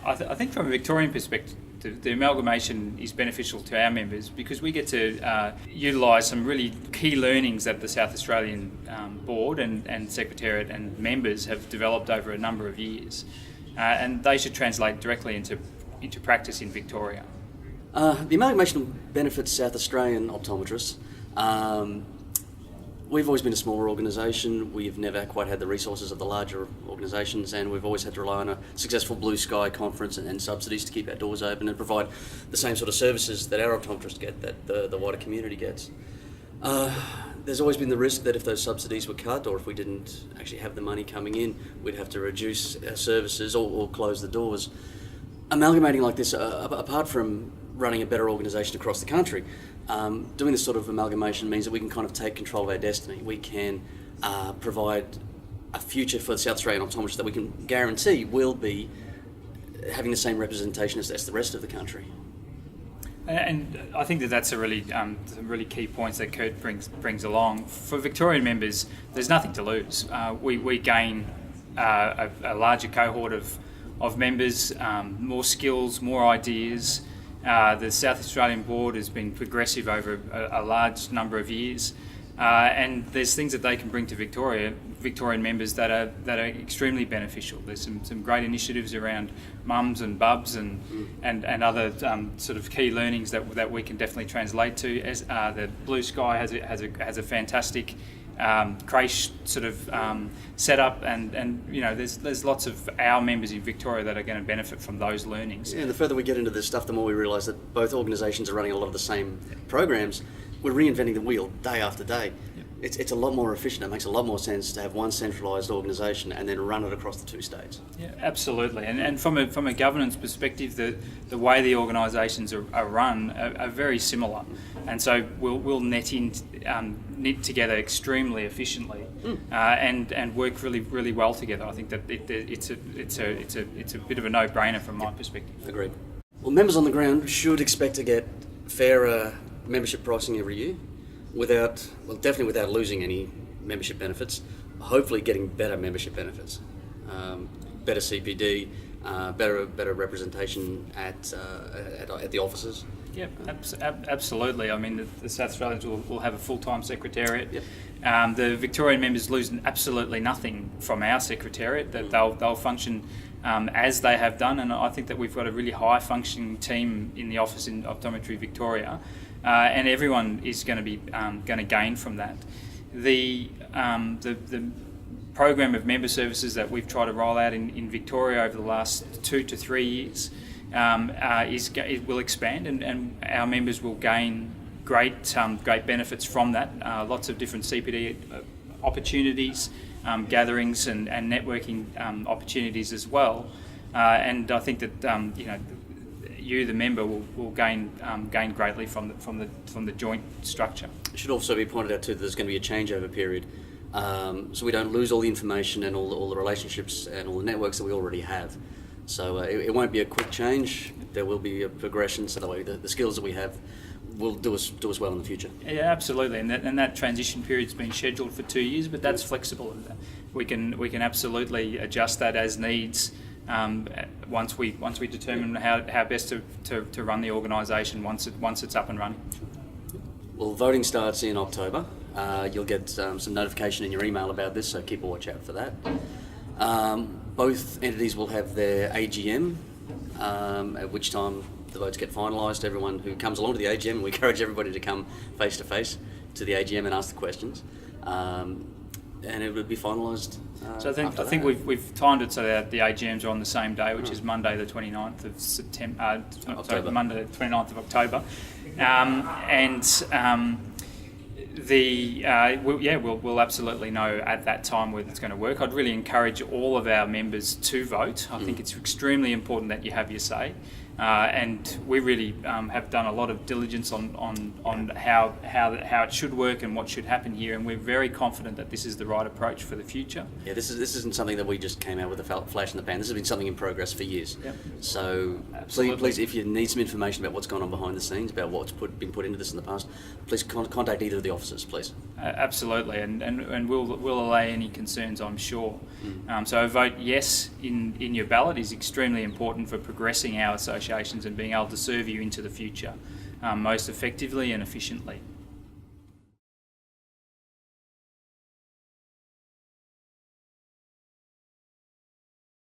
I think from a Victorian perspective, the amalgamation is beneficial to our members because we get to utilise some really key learnings that the South Australian Board and Secretariat and members have developed over a number of years, and they should translate directly into practice in Victoria. The amalgamation benefits South Australian optometrists. We've always been a smaller organisation. We've never quite had the resources of the larger organisations, and we've always had to rely on a successful Blue Sky conference and subsidies to keep our doors open and provide the same sort of services that our optometrists get, that the wider community gets. There's always been the risk that if those subsidies were cut, or if we didn't actually have the money coming in, we'd have to reduce our services or close the doors. Amalgamating like this, apart from running a better organisation across the country, doing this sort of amalgamation means that we can kind of take control of our destiny. We can provide a future for the South Australian optometrists that we can guarantee will be having the same representation as the rest of the country. And I think that's a really some really key points that Kurt brings along. For Victorian members, there's nothing to lose. We gain a larger cohort of members, more skills, more ideas. The South Australian Board has been progressive over a large number of years, and there's things that they can bring to Victorian members that are extremely beneficial. There's some great initiatives around mums and bubs and other sort of key learnings that we can definitely translate to. As the Blue Sky has a fantastic creche sort of setup, and you know there's lots of our members in Victoria that are going to benefit from those learnings. Yeah, and the further we get into this stuff, the more we realise that both organisations are running a lot of the same programs. We're reinventing the wheel day after day. Yep. It's a lot more efficient. It makes a lot more sense to have one centralised organisation and then run it across the two states. Yeah, absolutely. And from a governance perspective, the way the organisations are run are very similar, and so we'll knit together extremely efficiently and work really well together. I think that it's a bit of a no-brainer from my perspective. Agreed. Well, members on the ground should expect to get fairer membership pricing every year, definitely without losing any membership benefits. Hopefully, getting better membership benefits, better CPD, better representation at the offices. Yeah, absolutely. I mean, the South Australians will have a full-time secretariat. Yep. The Victorian members lose absolutely nothing from our secretariat. That they'll function as they have done, and I think that we've got a really high-functioning team in the office in Optometry Victoria, and everyone is going to be going to gain from that. The program of member services that we've tried to roll out in Victoria over the last 2 to 3 years will expand, and our members will gain great benefits from that. Lots of different CPD opportunities, gatherings, and networking opportunities as well. And I think that you, the member, will gain greatly from the joint structure. It should also be pointed out too that there's going to be a changeover period, so we don't lose all the information and all the relationships and all the networks that we already have. So it won't be a quick change. There will be a progression, so that way the skills that we have will do us well in the future. Yeah, absolutely. And that transition period's been scheduled for 2 years, but that's flexible. We can absolutely adjust that as needs once we determine how best to run the organisation once it's up and running. Well, voting starts in October. You'll get some notification in your email about this, so keep a watch out for that. Both entities will have their AGM, at which time the votes get finalised. Everyone who comes along to the AGM, we encourage everybody to come face to face to the AGM and ask the questions, and it will be finalised. So I think we've timed it so that the AGMs are on the same day, which is Monday the 29th of September. Monday the 29th of October, we'll absolutely know at that time whether it's going to work. I'd really encourage all of our members to vote. I think it's extremely important that you have your say, and we really have done a lot of diligence on how it should work and what should happen here, and we're very confident that this is the right approach for the future. Yeah, this isn't something that we just came out with a flash in the pan. This has been something in progress for years. Yep. So please, if you need some information about what's gone on behind the scenes, about what's been put into this in the past, please contact either of the officers, please. Absolutely, and we'll allay any concerns, I'm sure. So a vote yes in your ballot is extremely important for progressing our associations and being able to serve you into the future most effectively and efficiently.